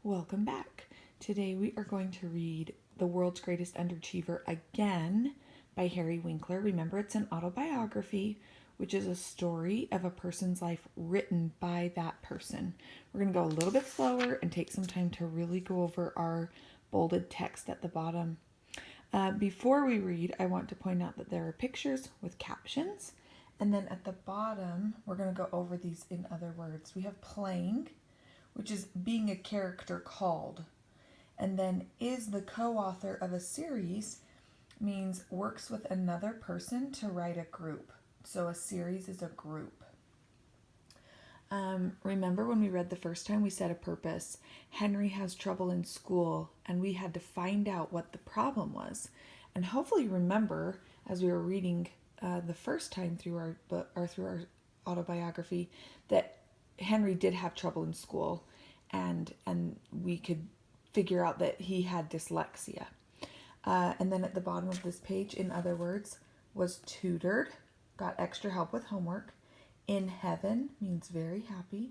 Welcome back. Today we are going to read The World's Greatest Underachiever again by Harry Winkler. Remember, it's an autobiography, which is a story of a person's life written by that person. We're going to go a little bit slower and take some time to really go over our bolded text at the bottom. Before we read, I want to point out that there are pictures with captions. And then at the bottom, we're going to go over these in other words. We have playing, which is being a character called. And then is the co-author of a series means works with another person to write a group. So a series is a group. Remember when we read the first time, we said a purpose. Henry has trouble in school, and we had to find out what the problem was. And hopefully remember, as we were reading the first time through our book or through our autobiography, that Henry did have trouble in school, and we could figure out that he had dyslexia. And then at the bottom of this page, in other words, was tutored, got extra help with homework. In heaven means very happy.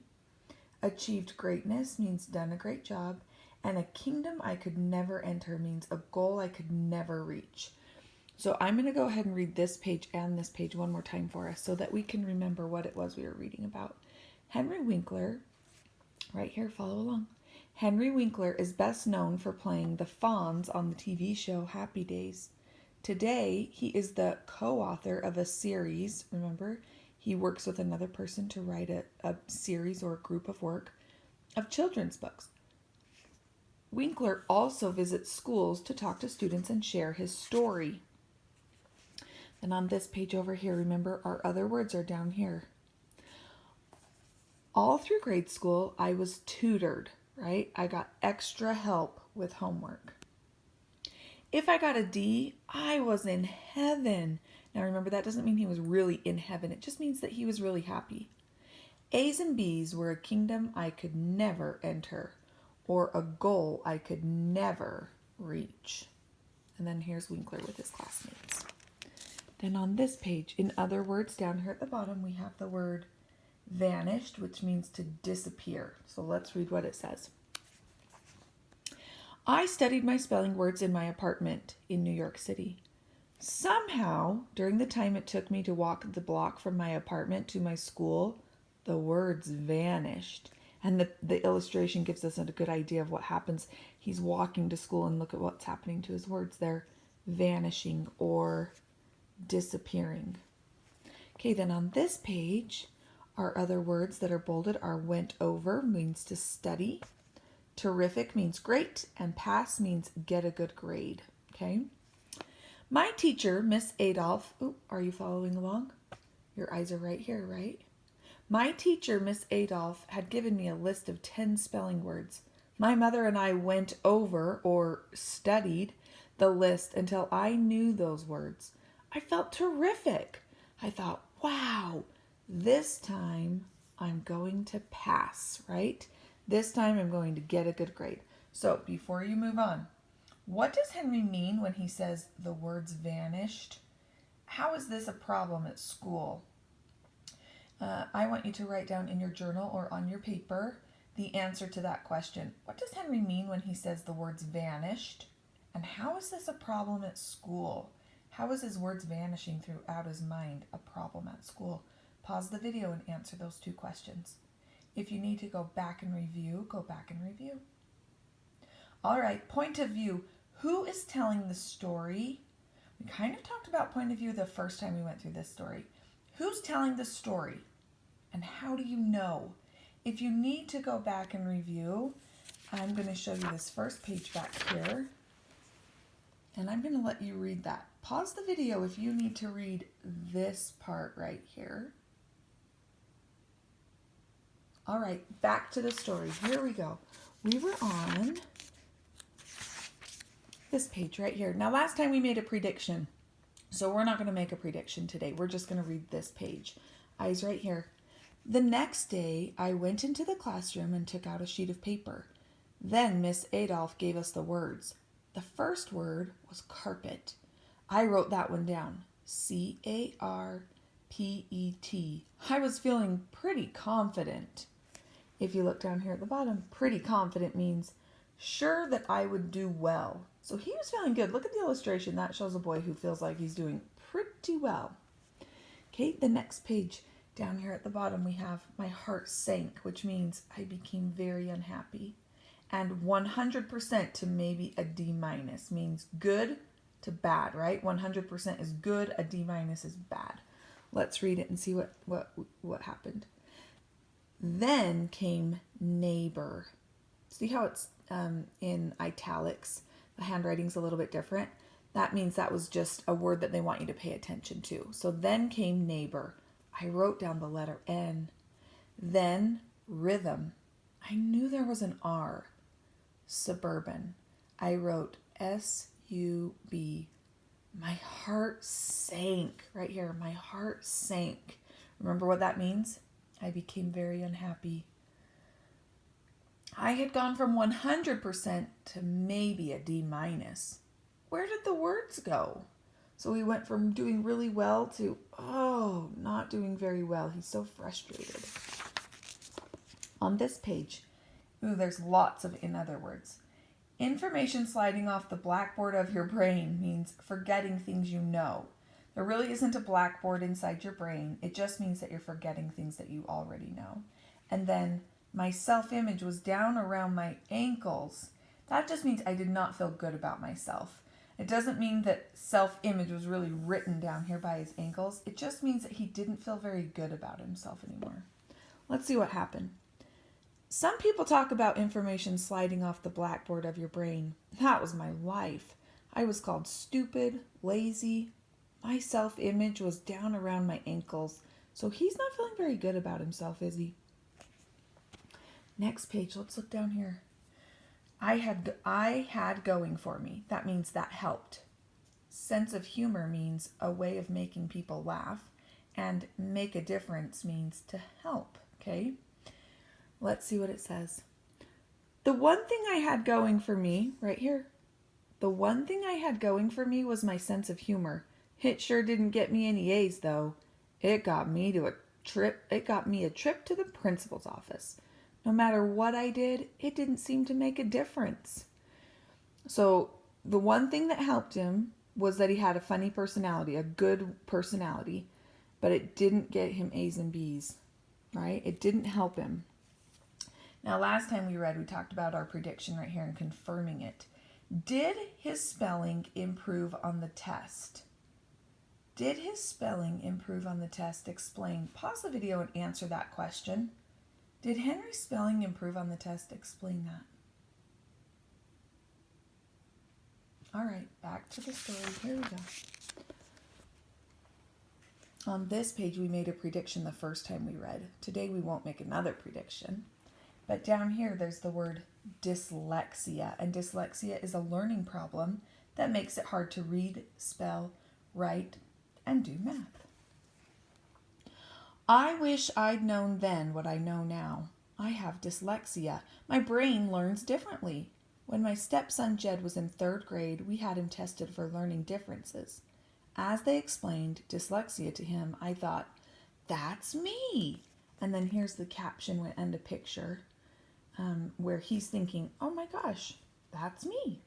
Achieved greatness means done a great job. And a kingdom I could never enter means a goal I could never reach. So I'm going to go ahead and read this page and this page one more time for us so that we can remember what it was we were reading about. Henry Winkler, right here, follow along. Henry Winkler is best known for playing the Fonz on the TV show Happy Days. Today, he is the co-author of a series. Remember, he works with another person to write a series or a group of work of children's books. Winkler also visits schools to talk to students and share his story. And on this page over here, remember, our other words are down here. All through grade school, I was tutored, right? I got extra help with homework. If I got a D, I was in heaven. Now remember, that doesn't mean he was really in heaven. It just means that he was really happy. A's and B's were a kingdom I could never enter, or a goal I could never reach. And then here's Winkler with his classmates. Then on this page, in other words, down here at the bottom, we have the word vanished, which means to disappear. So let's read what it says. I studied my spelling words in my apartment in New York City. Somehow, during the time it took me to walk the block from my apartment to my school, the words vanished. And the illustration gives us a good idea of what happens. He's walking to school, and look at what's happening to his words. They're vanishing or disappearing. Okay, then on this page, our other words that are bolded are went over, means to study. Terrific means great, and pass means get a good grade. Okay. My teacher, Miss Adolph, are you following along? Your eyes are right here, right? My teacher, Miss Adolph, had given me a list of 10 spelling words. My mother and I went over, or studied, the list until I knew those words. I felt terrific. I thought, wow, this time I'm going to pass, right? This time I'm going to get a good grade. So before you move on, what does Henry mean when he says the words vanished? How is this a problem at school? I want you to write down in your journal or on your paper the answer to that question. What does Henry mean when he says the words vanished? And how is this a problem at school? How is his words vanishing throughout his mind a problem at school? Pause the video and answer those two questions. If you need to go back and review, go back and review. All right, point of view. Who is telling the story? We kind of talked about point of view the first time we went through this story. Who's telling the story? And how do you know? If you need to go back and review, I'm going to show you this first page back here. And I'm going to let you read that. Pause the video if you need to read this part right here. All right, back to the story. Here we go. We were on this page right here. Now, last time we made a prediction, so we're not going to make a prediction today. We're just going to read this page. Eyes right here. The next day, I went into the classroom and took out a sheet of paper. Then Miss Adolph gave us the words. The first word was carpet. I wrote that one down. C-A-R-P-E-T. I was feeling pretty confident. If you look down here at the bottom, pretty confident means sure that I would do well. So he was feeling good. Look at the illustration. That shows a boy who feels like he's doing pretty well. Okay, the next page. Down here at the bottom, we have my heart sank, which means I became very unhappy. And 100% to maybe a D minus means good to bad, right? 100% is good, a D minus is bad. Let's read it and see what happened. Then came neighbor. See how it's in italics? The handwriting's a little bit different. That means that was just a word that they want you to pay attention to. So then came neighbor. I wrote down the letter N. Then rhythm. I knew there was an R. Suburban. I wrote S-U-B. My heart sank. Right here, my heart sank. Remember what that means? I became very unhappy. I had gone from 100% to maybe a D minus. Where did the words go? So we went from doing really well to, not doing very well. He's so frustrated. On this page, there's lots of in other words. Information sliding off the blackboard of your brain means forgetting things you know. There really isn't a blackboard inside your brain. It just means that you're forgetting things that you already know. And then my self-image was down around my ankles. That just means I did not feel good about myself. It doesn't mean that self-image was really written down here by his ankles. It just means that he didn't feel very good about himself anymore. Let's see what happened. Some people talk about information sliding off the blackboard of your brain. That was my life. I was called stupid, lazy. My self-image was down around my ankles. So he's not feeling very good about himself, is he? Next page, let's look down here. I had going for me. That means that helped. Sense of humor means a way of making people laugh. And make a difference means to help, okay? Let's see what it says. The one thing I had going for me, right here, the one thing I had going for me was my sense of humor. It sure didn't get me any A's, though. It got me a trip to the principal's office. No matter what I did, it didn't seem to make a difference. So the one thing that helped him was that he had a funny personality, a good personality, but it didn't get him A's and B's, right? It didn't help him. Now, last time we talked about our prediction right here and confirming it. Did his spelling improve on the test? Did his spelling improve on the test? Explain. Pause the video and answer that question. Did Henry's spelling improve on the test? Explain that. All right, back to the story. Here we go. On this page, we made a prediction the first time we read. Today, we won't make another prediction. But down here, there's the word dyslexia. And dyslexia is a learning problem that makes it hard to read, spell, write, and do math. I wish I'd known then what I know now. I have dyslexia. My brain learns differently. When my stepson Jed was in 3rd grade, we had him tested for learning differences. As they explained dyslexia to him, I thought, that's me. And then here's the caption and a picture where he's thinking, oh my gosh, that's me.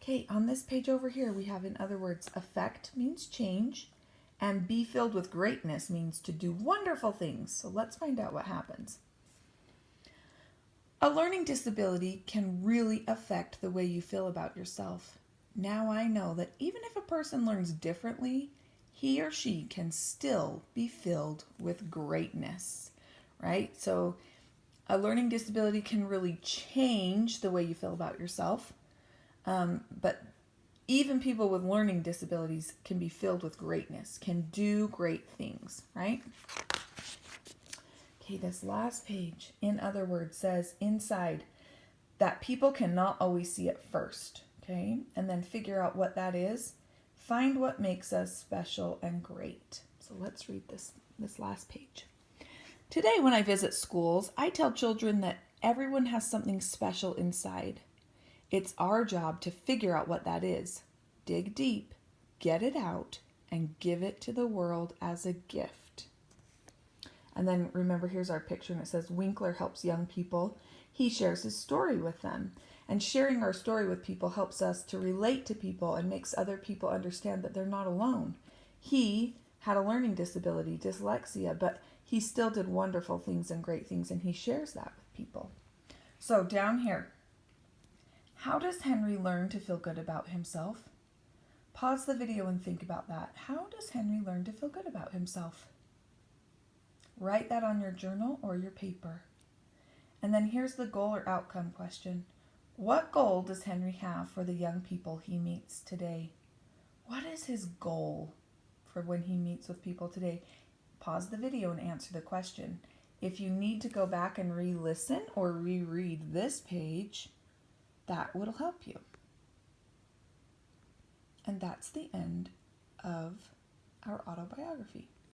Okay, on this page over here, we have, in other words, affect means change, and be filled with greatness means to do wonderful things. So let's find out what happens. A learning disability can really affect the way you feel about yourself. Now I know that even if a person learns differently, he or she can still be filled with greatness, right? So a learning disability can really change the way you feel about yourself. But even people with learning disabilities can be filled with greatness, can do great things, right? Okay, this last page, in other words, says inside that people cannot always see at first, okay? And then figure out what that is. Find what makes us special and great. So let's read this last page. Today, when I visit schools, I tell children that everyone has something special inside. It's our job to figure out what that is. Dig deep, get it out, and give it to the world as a gift. And then remember, here's our picture, and it says Winkler helps young people. He shares his story with them. And sharing our story with people helps us to relate to people and makes other people understand that they're not alone. He had a learning disability, dyslexia, but he still did wonderful things and great things, and he shares that with people. So down here, how does Henry learn to feel good about himself? Pause the video and think about that. How does Henry learn to feel good about himself? Write that on your journal or your paper. And then here's the goal or outcome question. What goal does Henry have for the young people he meets today? What is his goal for when he meets with people today? Pause the video and answer the question. If you need to go back and re-listen or reread this page, that will help you. And that's the end of our autobiography.